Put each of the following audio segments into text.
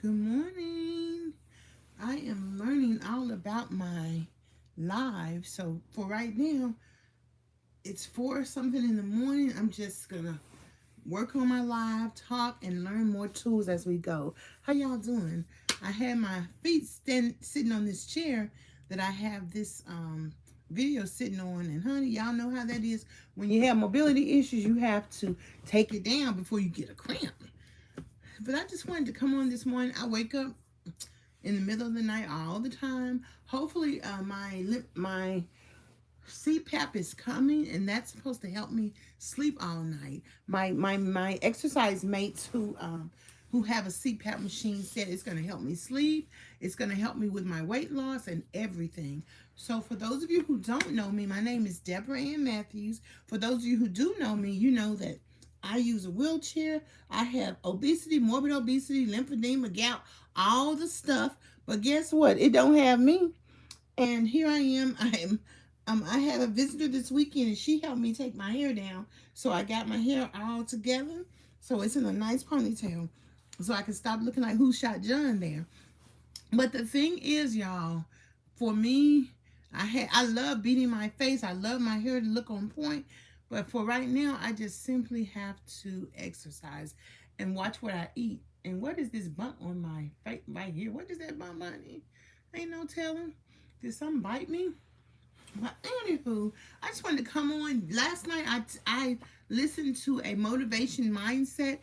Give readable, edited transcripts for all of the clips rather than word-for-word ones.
Good morning. I am learning all about my live. So for right now, it's 4 something in the morning. I'm just gonna work on my live, talk, and learn more tools as we go. How y'all doing? I had my feet sitting on this chair that I have this video sitting on, and honey, y'all know how that is. When you have mobility issues, you have to take it down before you get a cramp. But I just wanted to come on this morning. I wake up in the middle of the night all the time. Hopefully, my CPAP is coming, and that's supposed to help me sleep all night. My exercise mates who have a CPAP machine said it's going to help me sleep. It's going to help me with my weight loss and everything. So for those of you who don't know me, my name is Debra Ann Matthews. For those of you who do know me, you know that I use a wheelchair. I have obesity, morbid obesity, lymphedema, gout, all the stuff. But guess what? It don't have me. And here I am. I had a visitor this weekend, and she helped me take my hair down. So I got my hair all together. So it's in a nice ponytail. So I can stop looking like Who Shot John there. But the thing is, y'all, for me, I love beating my face. I love my hair to look on point. But for right now, I just simply have to exercise and watch what I eat. And what is this bump on my face right here? What is that bump, honey? Ain't no telling. Did something bite me? But anywho, I just wanted to come on. Last night, I listened to a motivation mindset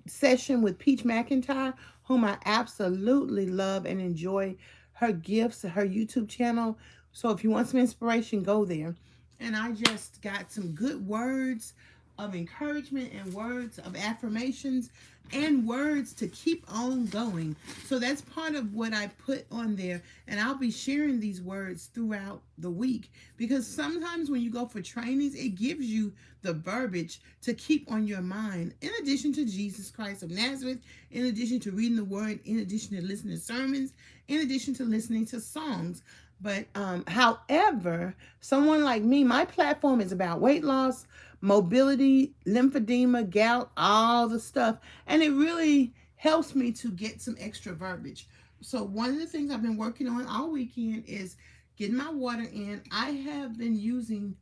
session with Peach McIntyre, whom I absolutely love and enjoy her gifts, her YouTube channel. So if you want some inspiration, go there. And I just got some good words of encouragement and words of affirmations and words to keep on going. So that's part of what I put on there. And I'll be sharing these words throughout the week, because sometimes when you go for trainings, it gives you the verbiage to keep on your mind, in addition to Jesus Christ of Nazareth, in addition to reading the word, in addition to listening to sermons, in addition to listening to songs. But however, someone like me, my platform is about weight loss, mobility, lymphedema, gout, all the stuff. And it really helps me to get some extra verbiage. So one of the things I've been working on all weekend is getting my water in. I have been using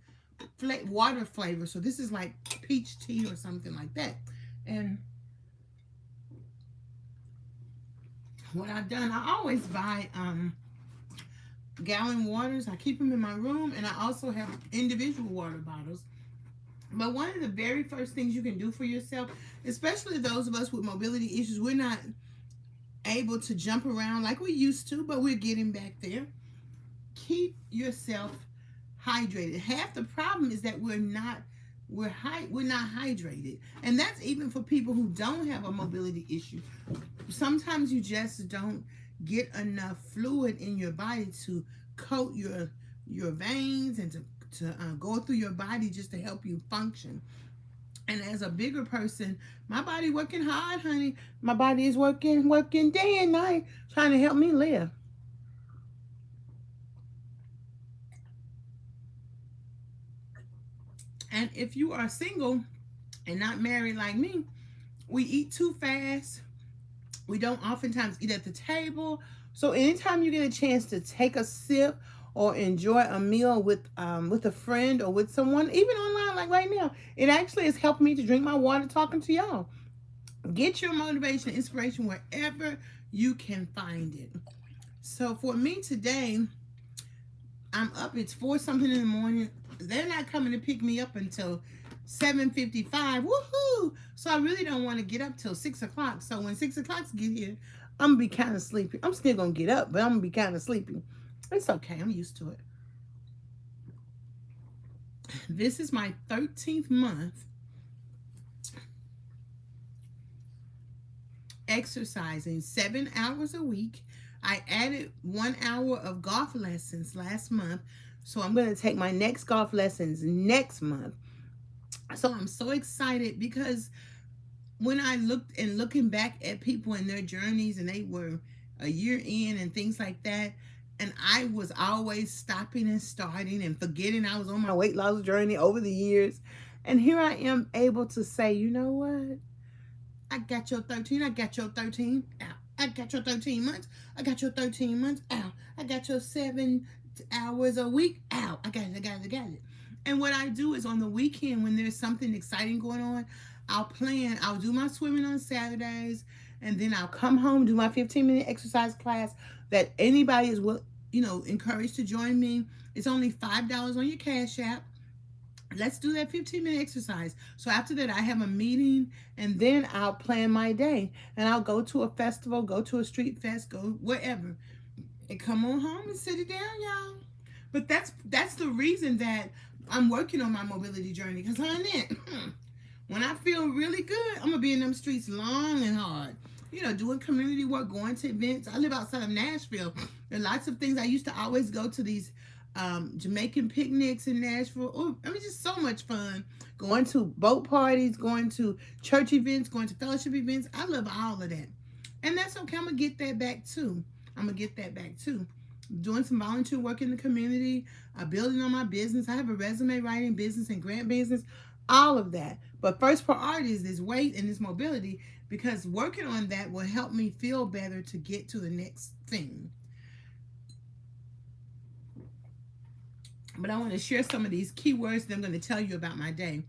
water flavor. So this is like peach tea or something like that. And what I've done, I always buy gallon waters. I keep them in my room, and I also have individual water bottles. But one of the very first things you can do for yourself, especially those of us with mobility issues, we're not able to jump around like we used to, but we're getting back there. Keep yourself hydrated. Half the problem is that we're not hydrated, and that's even for people who don't have a mobility issue. Sometimes you just don't get enough fluid in your body to coat your veins and to go through your body just to help you function. And as a bigger person, my body working hard, honey. My body is working day and night trying to help me live. And if you are single and not married like me, we eat too fast. We don't oftentimes eat at the table. So anytime you get a chance to take a sip or enjoy a meal with a friend or with someone, even online like right now, it actually has helped me to drink my water talking to y'all. Get your motivation, inspiration wherever you can find it. So for me today, I'm up. It's 4 something in the morning. They're not coming to pick me up until 7:55. Woohoo! So I really don't want to get up till 6 o'clock. So when 6 o'clock get here, I'm gonna be kind of sleepy. I'm still gonna get up, but I'm gonna be kind of sleepy. It's okay. I'm used to it. This is my 13th month exercising 7 hours a week. I added 1 hour of golf lessons last month. So I'm going to take my next golf lessons next month. So I'm so excited, because when I looking back at people and their journeys, and they were a year in and things like that, and I was always stopping and starting and forgetting I was on my weight loss journey over the years. And here I am able to say, you know what? I got your 13. I got your 13. I got your 13 months. I got your 13 months. Ow. I got your 7 hours a week. Ow. I got it. And what I do is on the weekend when there's something exciting going on, I'll do my swimming on Saturdays, and then I'll come home, do my 15-minute exercise class that anybody is, encouraged to join me. It's only $5 on your Cash App. Let's do that 15-minute exercise. So after that, I have a meeting, and then I'll plan my day. And I'll go to a festival, go to a street fest, go wherever. And come on home and sit it down, y'all. But that's the reason that I'm working on my mobility journey. Because, honey, when I feel really good, I'm going to be in them streets long and hard. Doing community work, going to events. I live outside of Nashville. There are lots of things. I used to always go to these Jamaican picnics in Nashville. Oh, just so much fun. Going to boat parties, going to church events, going to fellowship events. I love all of that. And that's okay. I'm going to get that back too. Doing some volunteer work in the community, building on my business. I have a resume writing business and grant business, all of that. But first priority is this weight and this mobility, because working on that will help me feel better to get to the next thing. But I want to share some of these keywords that I'm going to tell you about my day.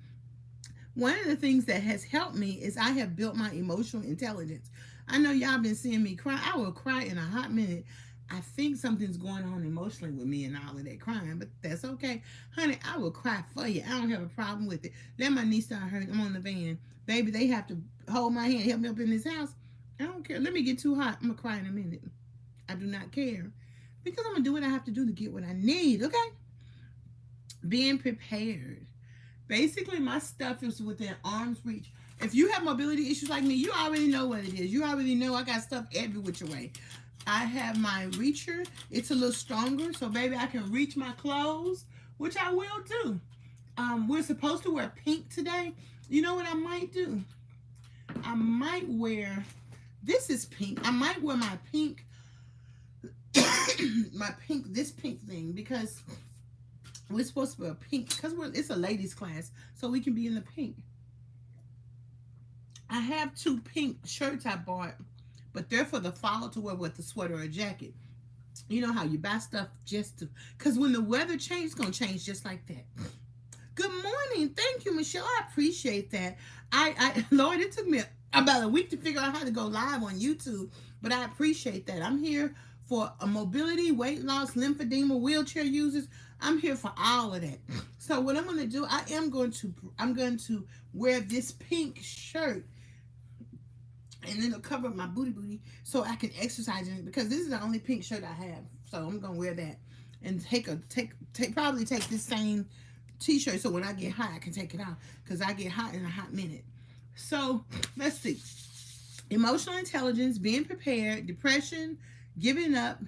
One of the things that has helped me is I have built my emotional intelligence. I know y'all been seeing me cry. I will cry in a hot minute. I think something's going on emotionally with me and all of that crying, but that's okay. Honey, I will cry for you. I don't have a problem with it. Let my niece start hurting. I'm on the van. Baby, they have to hold my hand, help me up in this house. I don't care. Let me get too hot. I'm going to cry in a minute. I do not care. Because I'm going to do what I have to do to get what I need, okay? Being prepared. Basically, my stuff is within arm's reach. If you have mobility issues like me, you already know what it is. You already know I got stuff every which way. I have my reacher. It's a little stronger, so baby, I can reach my clothes, which I will do. We're supposed to wear pink today. You know what I might do? I might wear, this is pink. I might wear my pink, this pink thing, because we're supposed to wear pink, because it's a ladies class, so we can be in the pink. I have 2 pink shirts I bought, but they're for the fall to wear with a sweater or a jacket. You know how you buy stuff just to, because when the weather changes, it's going to change just like that. Good morning. Thank you, Michelle. I appreciate that. Lord, it took me about a week to figure out how to go live on YouTube, but I appreciate that. I'm here for a mobility, weight loss, lymphedema, wheelchair users. I'm here for all of that. So what I'm going to do, I'm going to wear this pink shirt, and it'll cover my booty so I can exercise in it, because this is the only pink shirt I have. So I'm going to wear that and probably take this same t-shirt, so when I get hot, I can take it off, because I get hot in a hot minute. So let's see. Emotional intelligence, being prepared, depression, giving up,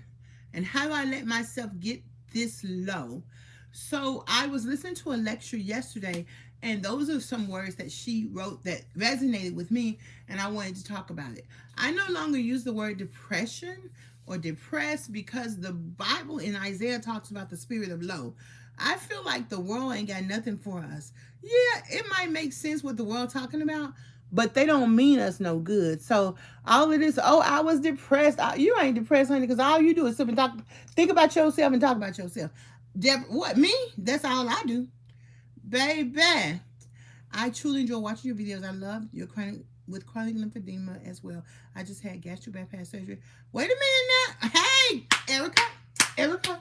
and how do I let myself get this low? So I was listening to a lecture yesterday, and those are some words that she wrote that resonated with me, and I wanted to talk about it. I no longer use the word depression or depressed, because the Bible in Isaiah talks about the spirit of low. I feel like the world ain't got nothing for us. Yeah, it might make sense what the world talking about, but they don't mean us no good. So all of this, I was depressed. You ain't depressed, honey, because all you do is sit and think about yourself and talk about yourself. Debra, what, me? That's all I do. Baby, I truly enjoy watching your videos. I love your chronic lymphedema as well. I just had gastric bypass surgery. Wait a minute now. Hey, Erica. ERICA.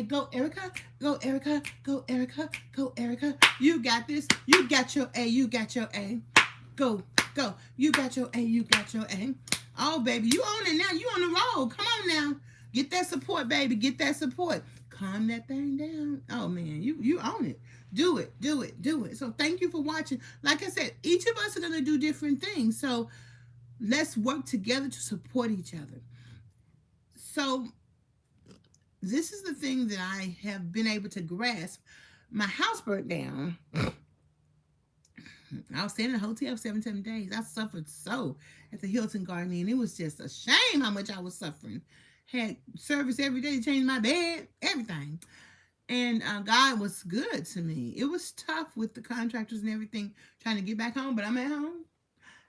Go, Erica. Go, Erica. Go, Erica. Go, Erica. You got this. You got your A. You got your A. Go. You got your A. You got your A. Oh, baby, you on it now. You on the roll. Come on now. Get that support, baby. Get that support. Calm that thing down. Oh, man, you own it. Do it. So thank you for watching. Like I said, each of us are going to do different things. So let's work together to support each other. So this is the thing that I have been able to grasp. My house burnt down. I was staying in a hotel for 7 days. I suffered so at the Hilton Garden Inn. It was just a shame how much I was suffering. Had service every day to change my bed, everything. And God was good to me. It was tough with the contractors and everything, trying to get back home, but I'm at home.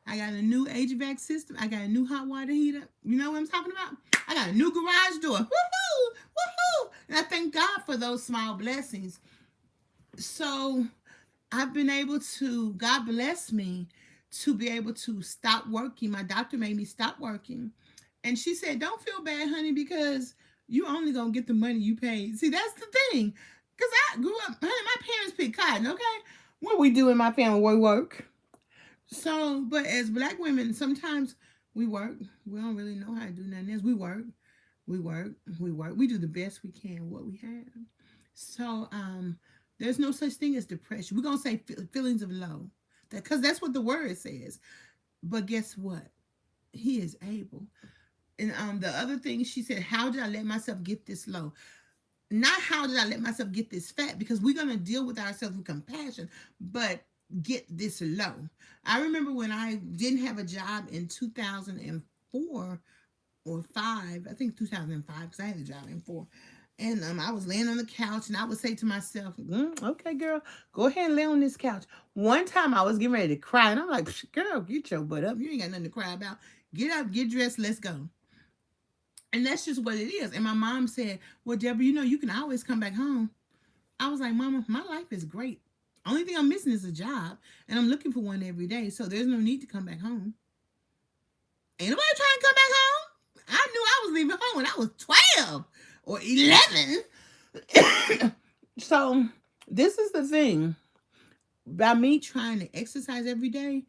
I got a new HVAC system. I got a new hot water heater. You know what I'm talking about? I got a new garage door. Woohoo! Woohoo! And I thank God for those small blessings. So I've been able to, God bless me to be able to stop working. My doctor made me stop working. And she said, don't feel bad, honey, because you only going to get the money you paid. See, that's the thing. Because I grew up, honey, my parents picked cotton, okay? What we do in my family, we work. So, but as black women, sometimes we work. We don't really know how to do nothing else. We work. We work. We work. We do the best we can with what we have. So, there's no such thing as depression. We're gonna say feelings of low, because that's what the word says. But guess what? He is able. And the other thing she said, how did I let myself get this low? Not how did I let myself get this fat, because we're gonna deal with ourselves with compassion, but get this low. I remember when I didn't have a job in 2004 or 5, I think 2005, because I had a job in 4. And I was laying on the couch, and I would say to myself, okay, girl, go ahead and lay on this couch. One time I was getting ready to cry, and I'm like, girl, get your butt up. You ain't got nothing to cry about. Get up, get dressed, let's go. And that's just what it is. And my mom said, well, Deborah, you know, you can always come back home. I was like, Mama, my life is great. Only thing I'm missing is a job, and I'm looking for one every day, so there's no need to come back home. Ain't nobody trying to come back home. I knew I was leaving home when I was 12 or 11. So this is the thing. By me trying to exercise every day,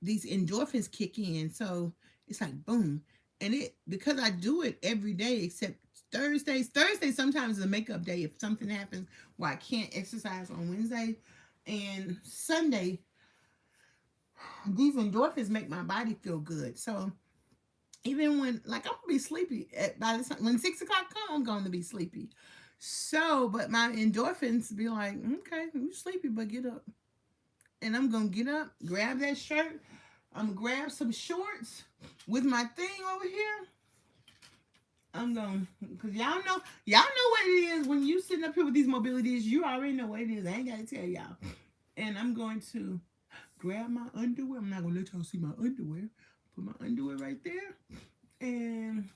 these endorphins kick in. So it's like, boom. And it, because I do it every day except Thursdays. Thursday sometimes is a makeup day if something happens where I can't exercise on Wednesday. And Sunday, these endorphins make my body feel good. So even when, like, I'm gonna be sleepy by the time when 6 o'clock comes, I'm going to be sleepy. So, but my endorphins be like, okay, you sleepy, but get up. And I'm gonna get up, grab that shirt. I'm gonna grab some shorts with my thing over here. I'm going, because y'all know what it is when you sitting up here with these mobilities. You already know what it is. I ain't gotta tell y'all. And I'm going to grab my underwear. I'm not gonna let y'all see my underwear. Put my underwear right there. And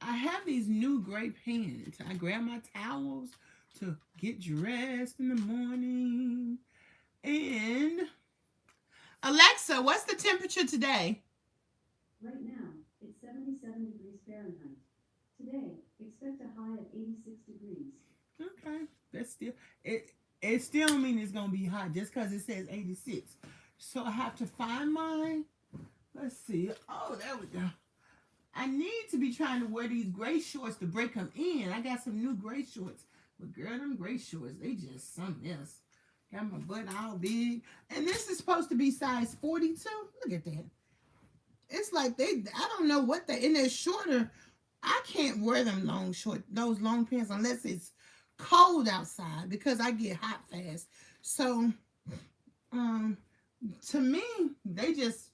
I have these new gray pants. I grab my towels to get dressed in the morning. And Alexa, what's the temperature today? Right now, it's 77 degrees Fahrenheit. Today, expect a high of 86 degrees. Okay, that's still it still don't mean it's gonna be hot just because it says 86. So I have to find mine. Let's see. Oh, there we go. I need to be trying to wear these gray shorts to break them in. I got some new gray shorts. But girl, them gray shorts, they just something else. Got my butt all big. And this is supposed to be size 42. Look at that. It's like I don't know what and they're shorter. I can't wear those long pants unless it's cold outside because I get hot fast. So, to me, they just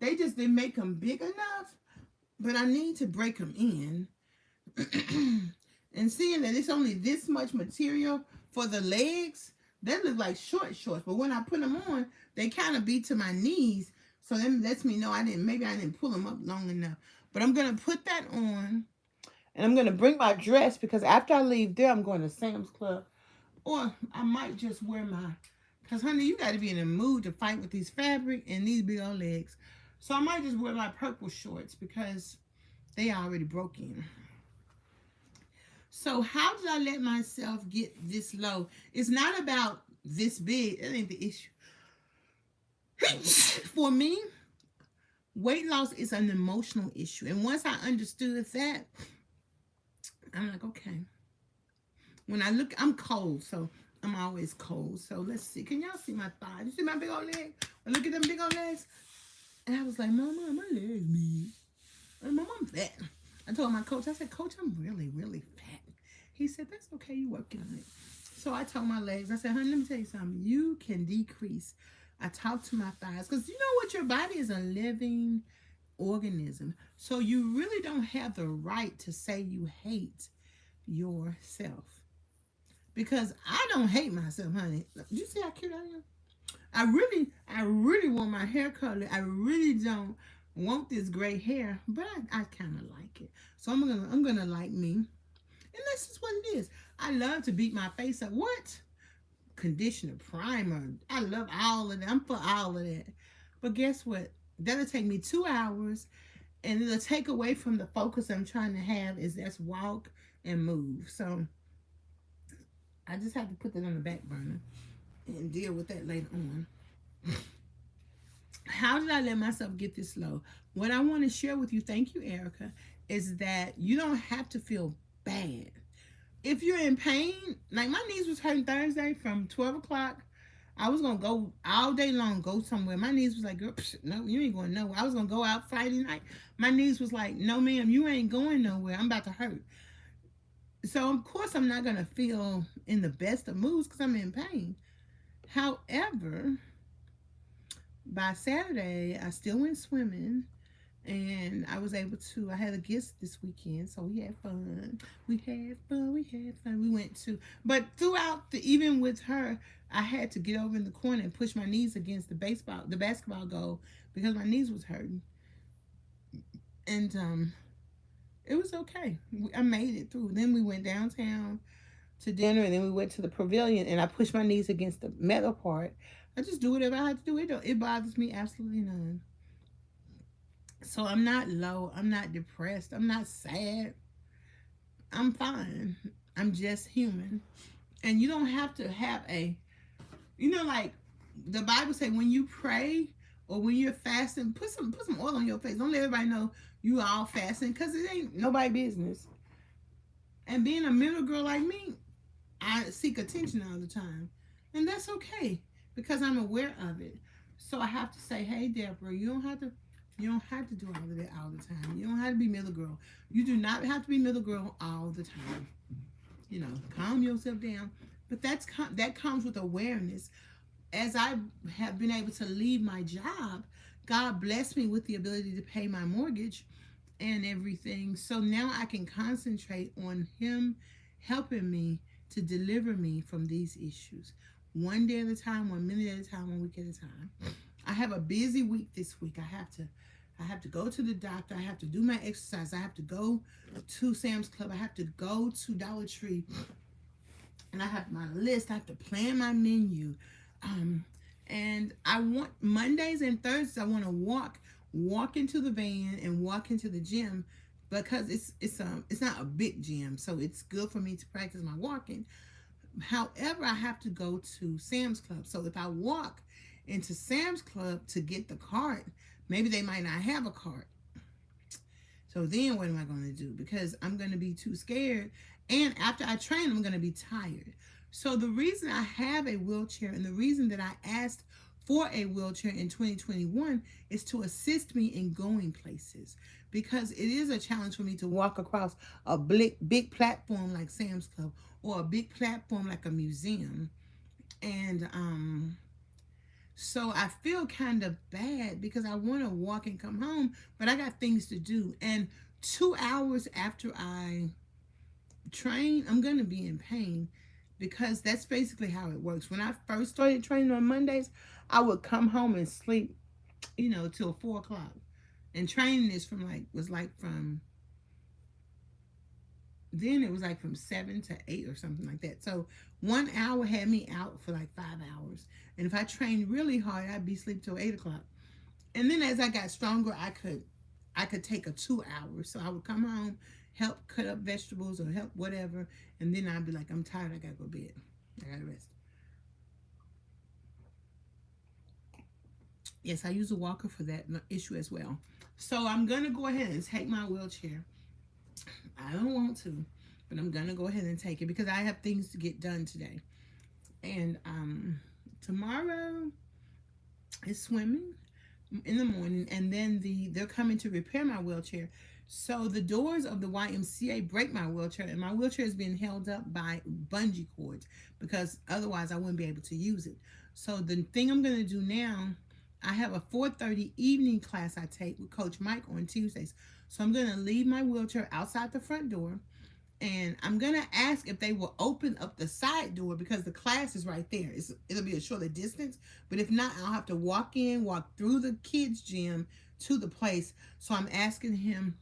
didn't make them big enough, but I need to break them in. And seeing that it's only this much material for the legs, they look like short shorts. But when I put them on, they kind of be to my knees. So that lets me know maybe I didn't pull them up long enough. But I'm going to put that on. And I'm going to bring my dress because after I leave there, I'm going to Sam's Club. Or I might just wear because honey, you got to be in the mood to fight with these fabric and these big old legs. So I might just wear my purple shorts because they already broke in. So how did I let myself get this low? It's not about this big. That ain't the issue. For me, weight loss is an emotional issue. And once I understood that, I'm like, okay. When I look, I'm cold, so I'm always cold. So let's see. Can y'all see my thighs? You see my big old leg? Look at them big old legs. And I was like, Mama, my legs big. And Mama, I'm fat. I told my coach, I said, Coach, I'm really, really fat. He said, that's okay. You working on it. So I told my legs, I said, honey, let me tell you something. You can decrease. I talked to my thighs because you know what? Your body is a living organism. So you really don't have the right to say you hate yourself. Because I don't hate myself, honey. You see how cute I am? I really want my hair colored. I really don't want this gray hair, but I kind of like it. So I'm gonna like me, and that's just what it is. I love to beat my face up. What conditioner, primer? I love all of that. I'm for all of that. But guess what? That'll take me 2 hours, and it'll take away from the focus I'm trying to have. Is that's walk and move. So I just have to put that on the back burner and deal with that later on. How did I let myself get this low? What I want to share with you, thank you, Erica, is that you don't have to feel bad. If you're in pain, like my knees was hurting Thursday from 12 o'clock. I was going to go all day long, go somewhere. My knees was like, girl, no, you ain't going nowhere. I was going to go out Friday night. My knees was like, no, ma'am, you ain't going nowhere. I'm about to hurt. So, of course, I'm not going to feel in the best of moods because I'm in pain. However, by Saturday, I still went swimming, and I was able to. I had a guest this weekend, so we had fun. We went to, but throughout even with her, I had to get over in the corner and push my knees against the basketball goal because my knees was hurting, and it was okay. I made it through. Then we went downtown to dinner, and then we went to the pavilion, and I pushed my knees against the metal part. I just do whatever I have to do. It bothers me absolutely none. So I'm not low. I'm not depressed. I'm not sad. I'm fine. I'm just human. And you don't have to have like the Bible say when you pray or when you're fasting, put some oil on your face. Don't let everybody know you all fasting because it ain't nobody business. And being a middle girl like me, I seek attention all the time. And that's okay because I'm aware of it. So I have to say, hey, Deborah, you don't have to do all of that all the time. You don't have to be middle girl. You do not have to be middle girl all the time. Calm yourself down. But that comes with awareness. As I have been able to leave my job, God blessed me with the ability to pay my mortgage and everything. So now I can concentrate on Him helping me to deliver me from these issues. One day at a time, 1 minute at a time, 1 week at a time. I have a busy week this week. I have to go to the doctor. I have to do my exercise. I have to go to Sam's Club. I have to go to Dollar Tree. And I have my list. I have to plan my menu. And I want Mondays and Thursdays, I want to walk into the van and walk into the gym because it's not a big gym. So it's good for me to practice my walking. However, I have to go to Sam's Club. So if I walk into Sam's Club to get the cart, maybe they might not have a cart. So then what am I going to do? Because I'm going to be too scared. And after I train, I'm going to be tired. So the reason I have a wheelchair and the reason that I asked for a wheelchair in 2021 is to assist me in going places. Because it is a challenge for me to walk across a big platform like Sam's Club or a big platform like a museum. And so I feel kind of bad because I want to walk and come home, but I got things to do. And 2 hours after I train, I'm going to be in pain because that's basically how it works. When I first started training on Mondays, I would come home and sleep, till 4 o'clock. And training is from 7 to 8 or something like that. So 1 hour had me out for 5 hours. And if I trained really hard, I'd be asleep till 8 o'clock. And then as I got stronger, I could take a 2 hours. So I would come home, help cut up vegetables or help whatever. And then I'd be like, I'm tired. I got to go to bed. I got to rest. Yes, I use a walker for that issue as well. So I'm going to go ahead and take my wheelchair. I don't want to, but I'm going to go ahead and take it because I have things to get done today. And tomorrow is swimming in the morning, and then they're coming to repair my wheelchair. So the doors of the YMCA break my wheelchair, and my wheelchair is being held up by bungee cords because otherwise I wouldn't be able to use it. So the thing I'm going to do now, I have a 4:30 evening class I take with Coach Mike on Tuesdays. So I'm going to leave my wheelchair outside the front door, And I'm going to ask if they will open up the side door because the class is right there. It'll be a shorter distance. But if not, I'll have to walk through the kids' gym to the place. So I'm asking him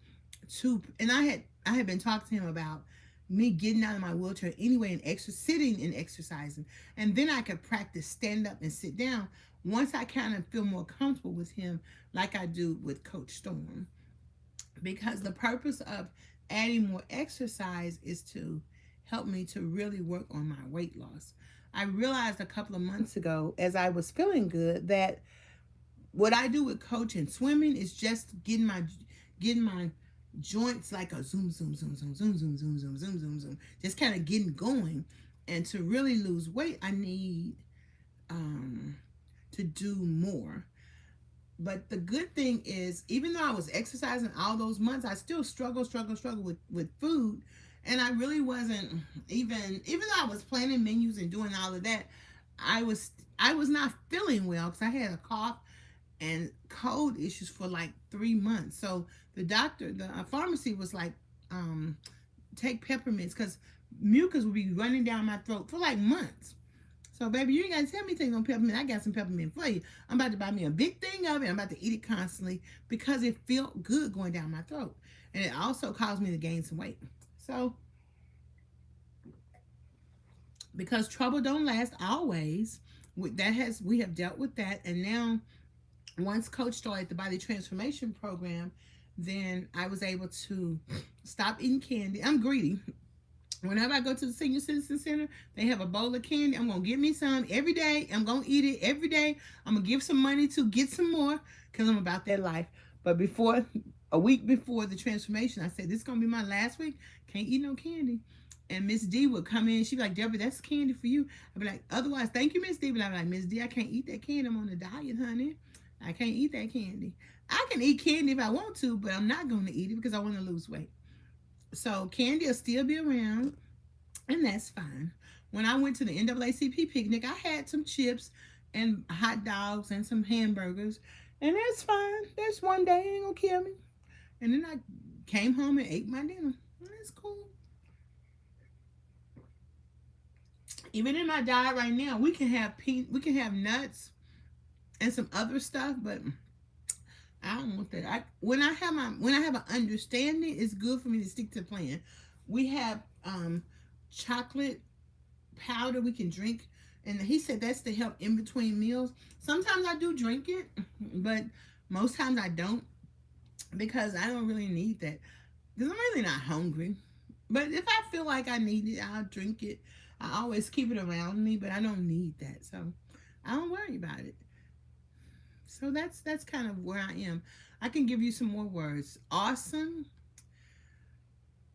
to, and I had been talking to him about me getting out of my wheelchair anyway and sitting and exercising. And then I could practice stand up and sit down once I kind of feel more comfortable with him like I do with Coach Storm. Because the purpose of adding more exercise is to help me to really work on my weight loss. I realized a couple of months ago, as I was feeling good, that what I do with coaching swimming is just getting my joints like a zoom, zoom, zoom, zoom, zoom, zoom, zoom, zoom, zoom, zoom, zoom, just kind of getting going. And to really lose weight, I need to do more. But the good thing is, even though I was exercising all those months, I still struggle with food. And I really wasn't even though I was planning menus and doing all of that, I was not feeling well because I had a cough and cold issues for like 3 months. So the pharmacy was like, take peppermints because mucus would be running down my throat for like months. So, baby, you ain't got to tell me to take no peppermint. I got some peppermint for you. I'm about to buy me a big thing of it. I'm about to eat it constantly because it felt good going down my throat. And it also caused me to gain some weight. So, because trouble don't last always, we have dealt with that. And now, once Coach started the Body Transformation Program, then I was able to stop eating candy. I'm greedy. Whenever I go to the Senior Citizen Center, they have a bowl of candy. I'm going to get me some every day. I'm going to eat it every day. I'm going to give some money to get some more because I'm about that life. But a week before the transformation, I said, this is going to be my last week. Can't eat no candy. And Miss D would come in. She'd be like, Debra, that's candy for you. I'd be like, otherwise, thank you, Miss D. But I'd be like, Miss D, I can't eat that candy. I'm on a diet, honey. I can't eat that candy. I can eat candy if I want to, but I'm not going to eat it because I want to lose weight. So candy will still be around, and that's fine. When I went to the NAACP picnic, I had some chips and hot dogs and some hamburgers, and that's fine. That's one day, ain't gonna kill me. And then I came home and ate my dinner. That's cool. Even in my diet right now, we can have nuts and some other stuff, but I don't want that. When I have an understanding, it's good for me to stick to the plan. We have chocolate powder we can drink, and he said that's to help in between meals. Sometimes I do drink it, but most times I don't because I don't really need that because I'm really not hungry. But if I feel like I need it, I'll drink it. I always keep it around me, but I don't need that, so I don't worry about it. So that's kind of where I am. I can give you some more words. Awesome.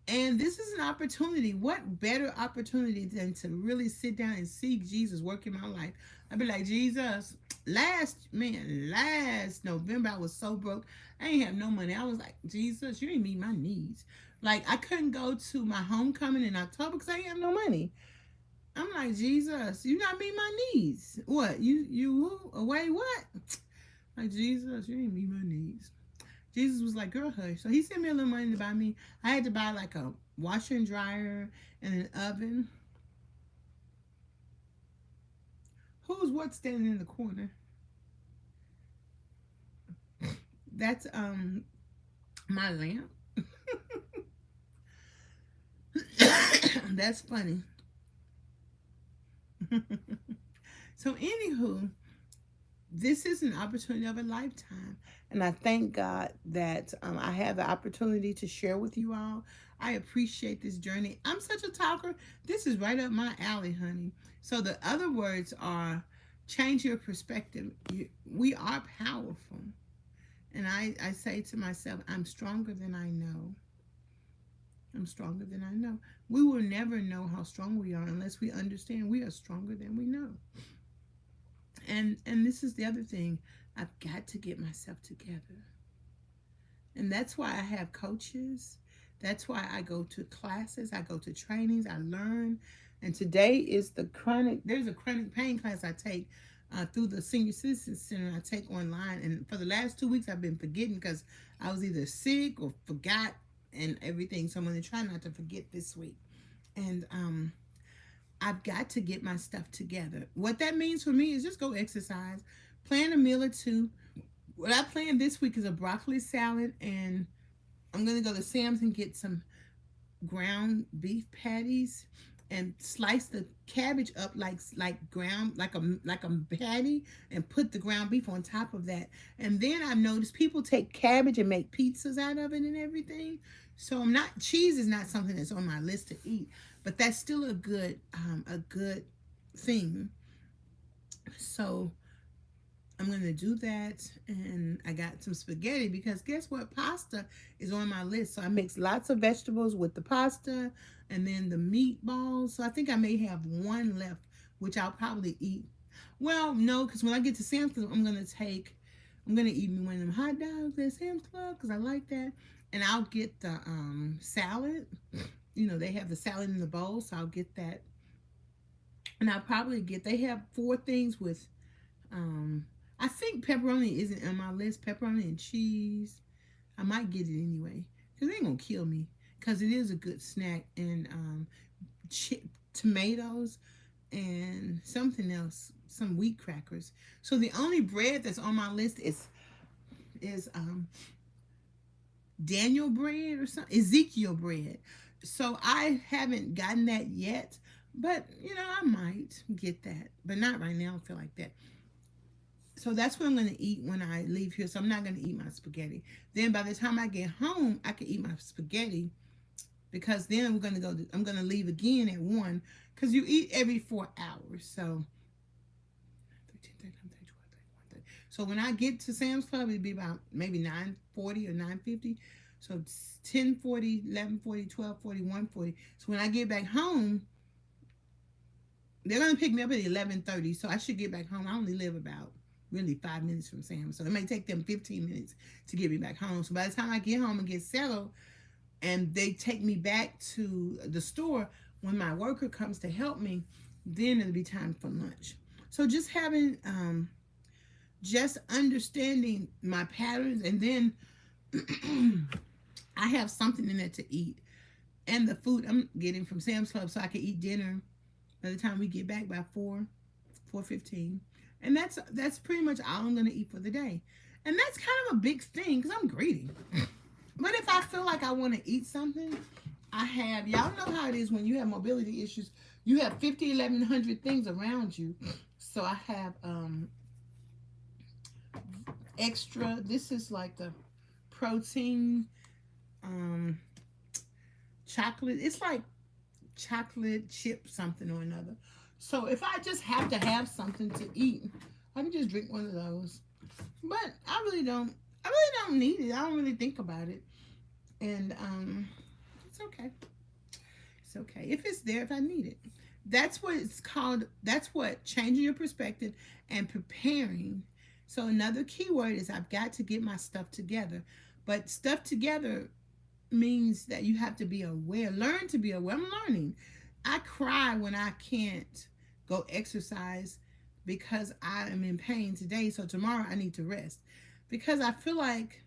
And this is an opportunity. What better opportunity than to really sit down and see Jesus work in my life? I'd be like, Jesus, last November, I was so broke. I ain't have no money. I was like, Jesus, you ain't meet my needs. Like, I couldn't go to my homecoming in October because I ain't have no money. I'm like, Jesus, you not meet my needs. What? You away what? Like, Jesus, you ain't meet my needs. Jesus was like, girl, hush. So he sent me a little money to buy me. I had to buy like a washer and dryer and an oven. Who's what standing in the corner? That's my lamp. That's funny. So anywho, this is an opportunity of a lifetime. And I thank God that I have the opportunity to share with you all. I appreciate this journey. I'm such a talker. This is right up my alley, honey. So the other words are change your perspective. We are powerful. And I say to myself, I'm stronger than I know. I'm stronger than I know. We will never know how strong we are unless we understand we are stronger than we know. And this is the other thing. I've got to get myself together. And that's why I have coaches. That's why I go to classes. I go to trainings. I learn. And today is there's a chronic pain class I take through the Senior Citizen Center. I take online. And for the last 2 weeks, I've been forgetting because I was either sick or forgot. and everything. So I'm going to try not to forget this week. And I've got to get my stuff together. What that means for me is just go exercise, plan a meal or two. What I planned this week is a broccoli salad, and I'm going to go to Sam's and get some ground beef patties and slice the cabbage up like ground like a patty, and put the ground beef on top of that. And then I've noticed people take cabbage and make pizzas out of it and everything. So cheese is not something that's on my list to eat, but that's still a good thing. So I'm going to do that, and I got some spaghetti because guess what? Pasta is on my list. So I mix lots of vegetables with the pasta and then the meatballs. So I think I may have one left, which I'll probably eat. Well, no, because when I get to Sam's Club, I'm going to eat me one of them hot dogs at Sam's Club because I like that. And I'll get the salad. You know, they have the salad in the bowl, so I'll get that. And I'll probably they have 4 things with, I think pepperoni isn't on my list. Pepperoni and cheese. I might get it anyway because they ain't going to kill me because it is a good snack. And tomatoes and something else, some wheat crackers. So the only bread that's on my list is Daniel bread or something, Ezekiel bread. So I haven't gotten that yet, but I might get that, but not right now. I don't feel like that. So that's what I'm going to eat when I leave here. So I'm not going to eat my spaghetti. Then by the time I get home, I can eat my spaghetti because then I'm going to leave again at 1 because you eat every 4 hours. So when I get to Sam's Club, it'd be about maybe 9:40 or 9:50. So 10:40, 11:40, 12:40, 1:40. So when I get back home, they're going to pick me up at 11:30. So I should get back home. I only live about really 5 minutes from Sam's. So it may take them 15 minutes to get me back home. So by the time I get home and get settled and they take me back to the store, when my worker comes to help me, then it'll be time for lunch. So just having, just understanding my patterns, and then I have something in there to eat. And the food I'm getting from Sam's Club so I can eat dinner by the time we get back by 4:15. And that's pretty much all I'm going to eat for the day. And that's kind of a big thing because I'm greedy. But if I feel like I want to eat something, y'all know how it is when you have mobility issues. You have 50, 1,100 things around you. So I have extra. This is like the protein chocolate. It's like chocolate chip something or another. So if I just have to have something to eat, I can just drink one of those. But I really don't need it. I don't really think about it. And it's okay. It's okay. If it's there, if I need it. That's what it's called. That's what changing your perspective and preparing. So another key word is I've got to get my stuff together. But stuff together means that you have to be aware. Learn to be aware. I'm learning. I cry when I can't go exercise because I am in pain today. So tomorrow I need to rest because I feel like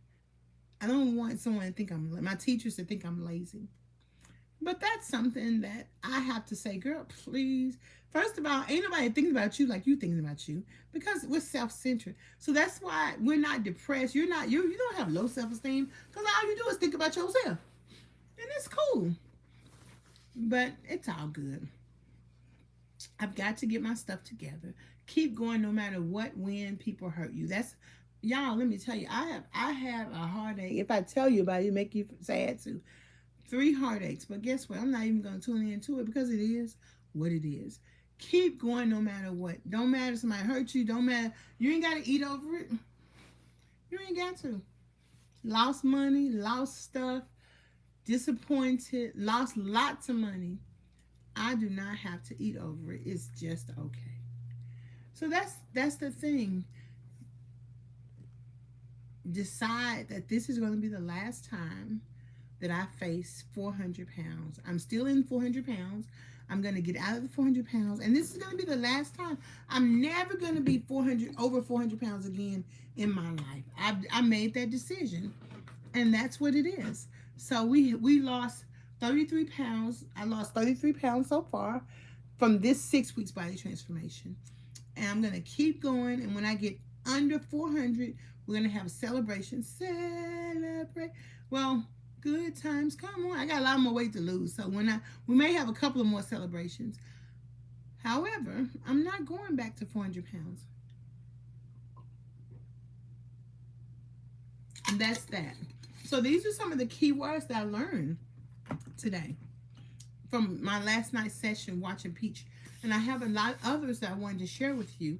I don't want someone to think my teachers to think I'm lazy. But that's something that I have to say, girl, please. First of all, ain't nobody thinking about you like you thinking about you because we're self-centered. So that's why we're not depressed. You don't have low self-esteem because all you do is think about yourself. And it's cool. But it's all good. I've got to get my stuff together. Keep going no matter what, when people hurt you. Y'all, let me tell you, I have a heartache. If I tell you about it, it'll make you sad too. 3 heartaches. But guess what? I'm not even going to tune into it because it is what it is. Keep going no matter what. Don't matter if somebody hurt you. Don't matter. You ain't got to eat over it. You ain't got to. Lost money, lost stuff, disappointed, lost lots of money. I do not have to eat over it. It's just okay. So that's the thing. Decide that this is going to be the last time that I face 400 pounds. I'm still in 400 pounds. I'm going to get out of the 400 pounds. And this is going to be the last time. I'm never going to be over 400 pounds again in my life. I made that decision. And that's what it is. So we lost 33 pounds. I lost 33 pounds so far from this 6 weeks body transformation. And I'm going to keep going. And when I get under 400, we're going to have a celebration. Celebrate. Well, good times. Come on. I got a lot more weight to lose. So we may have a couple of more celebrations. However, I'm not going back to 400 pounds. And that's that. So these are some of the key words that I learned today from my last night's session watching Peach. And I have a lot of others that I wanted to share with you.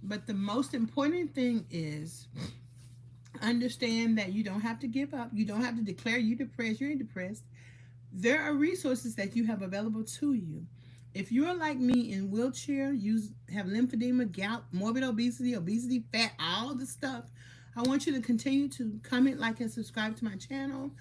But the most important thing is understand that you don't have to give up. You don't have to declare you're depressed. You ain't depressed. There are resources that you have available to you. If you're like me in wheelchair, you have lymphedema, gout, morbid obesity, fat, all the stuff, I want you to continue to comment, like, and subscribe to my channel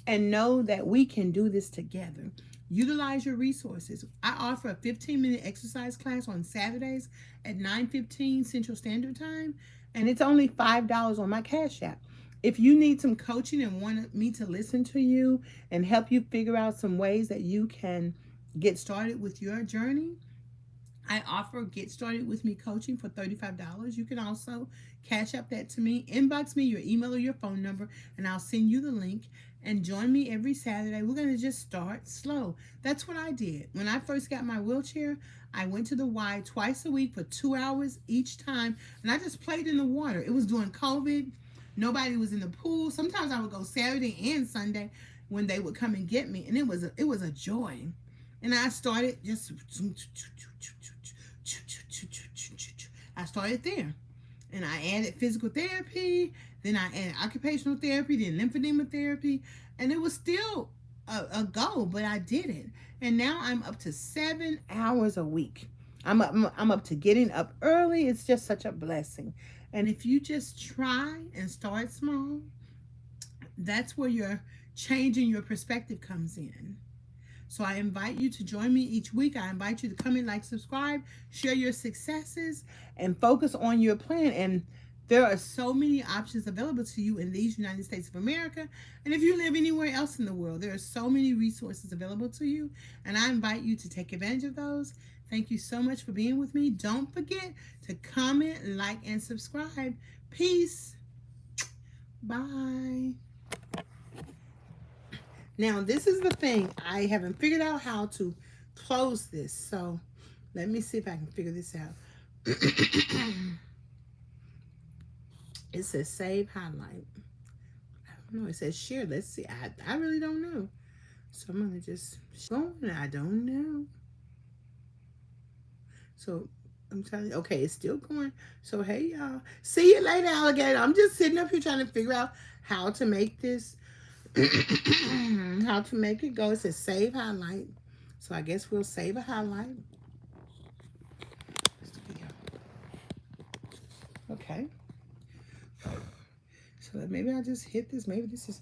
and know that we can do this together. Utilize your resources. I offer a 15-minute exercise class on Saturdays at 9:15 Central Standard Time, and it's only $5 on my Cashapp. If you need some coaching and want me to listen to you and help you figure out some ways that you can get started with your journey, I offer Get Started With Me coaching for $35. You can also cash up that to me, inbox me your email or your phone number, and I'll send you the link. And join me every Saturday. We're going to just start slow. That's what I did. When I first got my wheelchair, I went to the Y twice a week for 2 hours each time, and I just played in the water. It was during COVID. Nobody was in the pool. Sometimes I would go Saturday and Sunday when they would come and get me, and it was a joy. And I started just, I started there. And I added physical therapy, then I added occupational therapy, then lymphedema therapy, and it was still a goal, but I did it. And now I'm up to 7 hours a week. I'm up to getting up early. It's just such a blessing. And if you just try and start small, that's where your changing your perspective comes in. So I invite you to join me each week. I invite you to come in, like, subscribe, share your successes, and focus on your plan. And there are so many options available to you in these United States of America. And if you live anywhere else in the world, there are so many resources available to you. And I invite you to take advantage of those. Thank you so much for being with me. Don't forget to comment, like, and subscribe. Peace. Bye. Now, this is the thing. I haven't figured out how to close this. So, let me see if I can figure this out. It says save highlight. I don't know. It says share. Let's see. I really don't know. So, I'm going to just go on. I don't know. So, I'm telling you. Okay, it's still going. So, hey, y'all. See you later, alligator. I'm just sitting up here trying to figure out how to make this. How to make it go. It says save highlight. So I guess we'll save a highlight. Okay. So maybe I'll just hit this. Maybe this is